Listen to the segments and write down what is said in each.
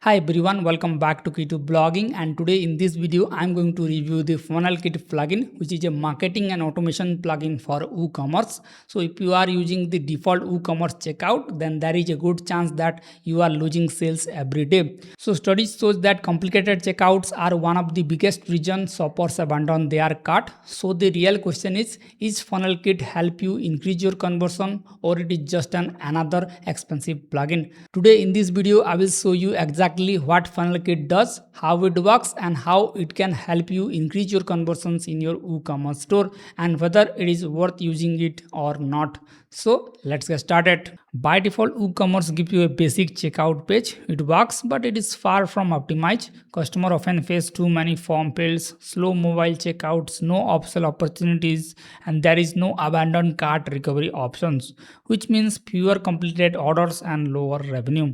Hi everyone, welcome back to Key2 Blogging, and today in this video I'm going to review the FunnelKit plugin, which is a marketing and automation plugin for WooCommerce. So if you are using the default WooCommerce checkout, then there is a good chance that you are losing sales every day. So studies shows that complicated checkouts are one of the biggest reasons shoppers abandon their cart. So the real question is FunnelKit help you increase your conversion, or it is just another expensive plugin? Today in this video I will show you exactly what FunnelKit does, how it works, and how it can help you increase your conversions in your WooCommerce store, and whether it is worth using it or not. So let's get started. By default, WooCommerce gives you a basic checkout page. It works, but it is far from optimized. Customers often face too many form fields, slow mobile checkouts, no upsell opportunities, and there is no abandoned cart recovery options, which means fewer completed orders and lower revenue.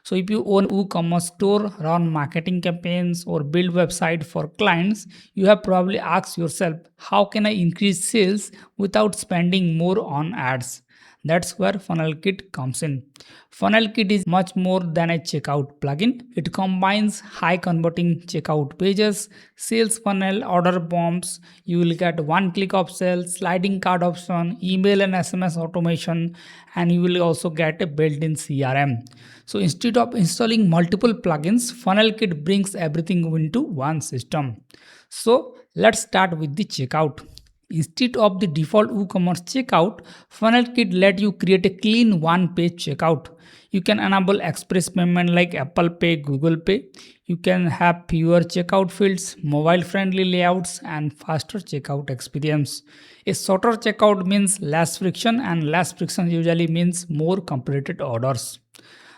So if you own WooCommerce store, run marketing campaigns, or build website for clients, you have probably asked yourself, how can I increase sales without spending more on ads? That's where FunnelKit comes in. FunnelKit is much more than a checkout plugin. It combines high converting checkout pages, sales funnel, order bombs. You will get one-click upsell, sliding cart option, email and SMS automation, and you will also get a built-in CRM. So instead of installing multiple plugins, FunnelKit brings everything into one system. So let's start with the checkout. Instead of the default WooCommerce checkout, FunnelKit let you create a clean one-page checkout. You can enable express payment like Apple Pay, Google Pay. You can have fewer checkout fields, mobile-friendly layouts, and faster checkout experience. A shorter checkout means less friction, and less friction usually means more completed orders.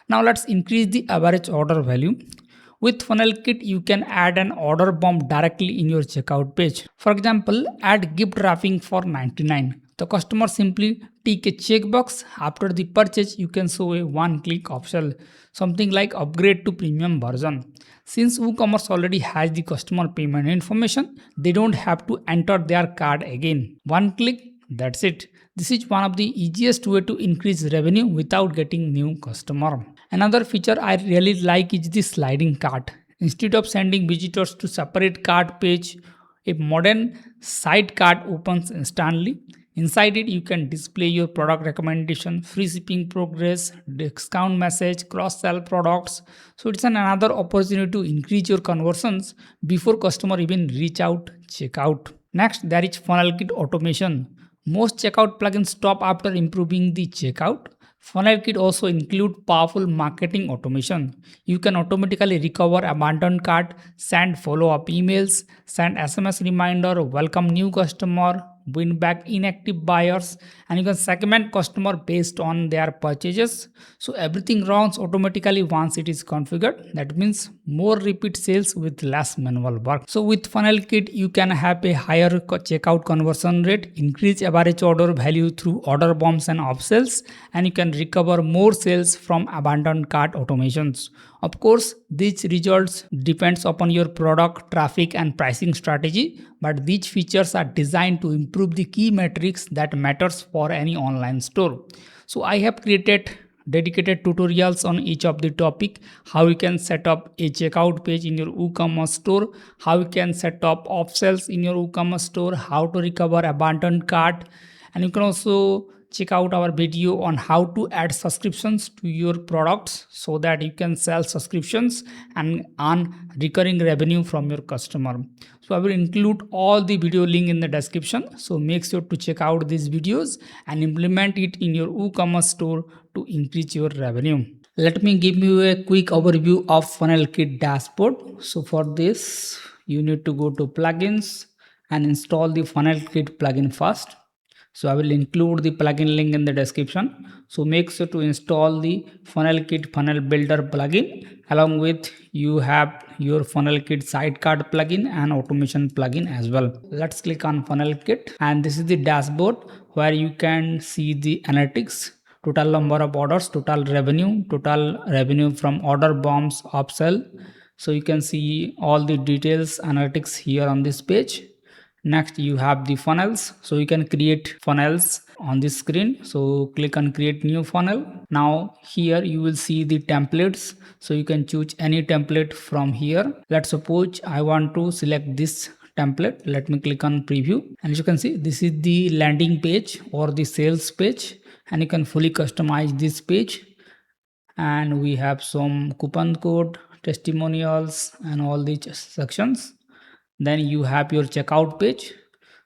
Now let's increase the average order value. With FunnelKit, you can add an order bomb directly in your checkout page. For example, add gift wrapping for $99. The customer simply tick a checkbox. After the purchase, you can show a one-click option, something like upgrade to premium version. Since WooCommerce already has the customer payment information, they don't have to enter their card again. One click, that's it. This is one of the easiest way to increase revenue without getting new customer. Another feature I really like is the sliding cart. Instead of sending visitors to separate cart page, a modern side cart opens instantly. Inside it, you can display your product recommendation, free shipping progress, discount message, cross-sell products. So it's another opportunity to increase your conversions before customer even reach out, check out. Next, there is FunnelKit automation. Most checkout plugins stop after improving the checkout. FunnelKit also includes powerful marketing automation. You can automatically recover abandoned cart, send follow-up emails, send SMS reminder, welcome new customer, win back inactive buyers, and you can segment customer based on their purchases. So everything runs automatically once it is configured. That means more repeat sales with less manual work. So with FunnelKit, you can have a higher checkout conversion rate, increase average order value through order bombs and upsells, and you can recover more sales from abandoned cart automations. Of course, these results depends upon your product, traffic, and pricing strategy, but these features are designed to improve the key metrics that matters for any online store. So I have created dedicated tutorials on each of the topic: how you can set up a checkout page in your WooCommerce store, how you can set up upsells in your WooCommerce store, how to recover abandoned cart, and you can also check out our video on how to add subscriptions to your products so that you can sell subscriptions and earn recurring revenue from your customer. So I will include all the video link in the description. So make sure to check out these videos and implement it in your WooCommerce store to increase your revenue. Let me give you a quick overview of FunnelKit dashboard. So for this, you need to go to plugins and install the FunnelKit plugin first. So I will include the plugin link in the description. So make sure to install the FunnelKit Funnel Builder plugin. Along with you have your FunnelKit Sidecard plugin and automation plugin as well. Let's click on FunnelKit, and this is the dashboard where you can see the analytics, total number of orders, total revenue from order bombs, upsell. So you can see all the details analytics here on this page. Next, you have the funnels. So you can create funnels on this screen. So click on create new funnel. Now here you will see the templates. So you can choose any template from here. Let's suppose I want to select this template. Let me click on preview. And as you can see, this is the landing page or the sales page. And you can fully customize this page. And we have some coupon code, testimonials, and all these sections. Then you have your checkout page,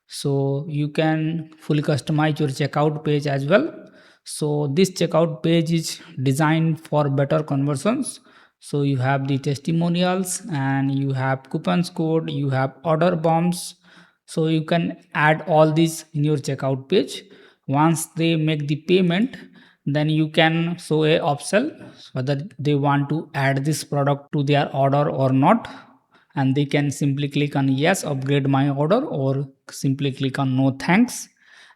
so you can fully customize your checkout page as well. So this checkout page is designed for better conversions. So you have the testimonials and you have coupons code, you have order bombs. So you can add all these in your checkout page. Once they make the payment, then you can show a upsell whether they want to add this product to their order or not, and they can simply click on yes, upgrade my order, or simply click on no thanks.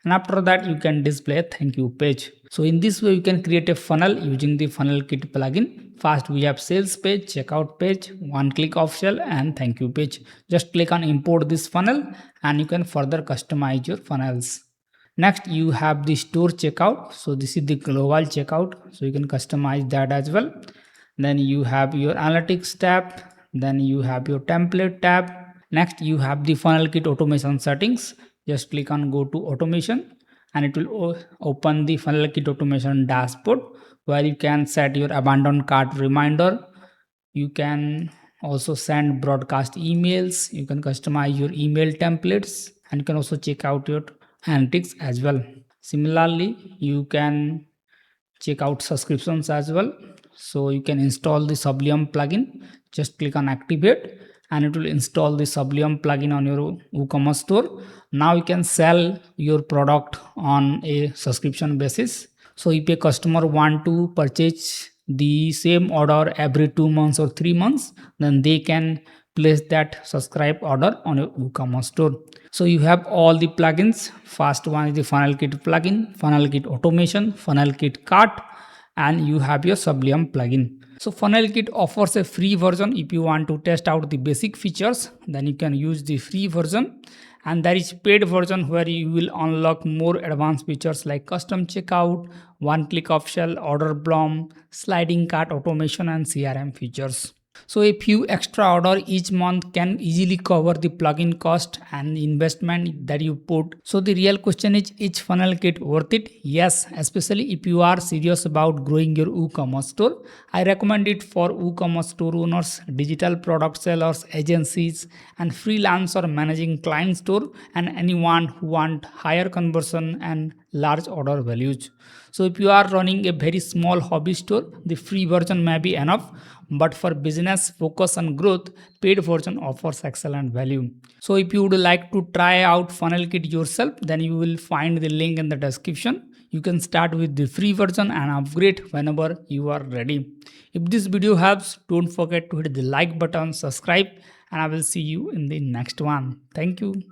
And after that you can display a thank you page. So in this way you can create a funnel using the FunnelKit plugin. First we have sales page, checkout page, one click upsell, and thank you page. Just click on import this funnel and you can further customize your funnels. Next you have the store checkout. So this is the global checkout, so you can customize that as well. Then you have your analytics tab, then you have your template tab. Next you have the FunnelKit automation settings. Just click on go to automation and it will open the FunnelKit automation dashboard, where you can set your abandoned cart reminder. You can also send broadcast emails, you can customize your email templates, and you can also check out your analytics as well. Similarly, you can check out subscriptions as well. So you can install the Sublime plugin. Just click on activate and it will install the Sublime plugin on your WooCommerce store. Now you can sell your product on a subscription basis. So if a customer want to purchase the same order every 2 months or 3 months, then they can place that subscribe order on your WooCommerce store. So you have all the plugins. First one is the FunnelKit plugin, FunnelKit automation, FunnelKit cart, and you have your Sublime plugin. So FunnelKit offers a free version. If you want to test out the basic features, then you can use the free version. And there is paid version where you will unlock more advanced features like custom checkout, one-click upsell, order bomb, sliding cart automation, and CRM features. So a few extra order each month can easily cover the plugin cost and investment that you put. So the real question is FunnelKit worth it? Yes, especially if you are serious about growing your WooCommerce store. I recommend it for WooCommerce store owners, digital product sellers, agencies, and freelancer managing client store, and anyone who want higher conversion and large order values. So if you are running a very small hobby store, the free version may be enough, but for business focus on growth, paid version offers excellent value. So if you would like to try out FunnelKit yourself, then you will find the link in the description. You can start with the free version and upgrade whenever you are ready. If this video helps, don't forget to hit the like button, subscribe, and I will see you in the next one. Thank you.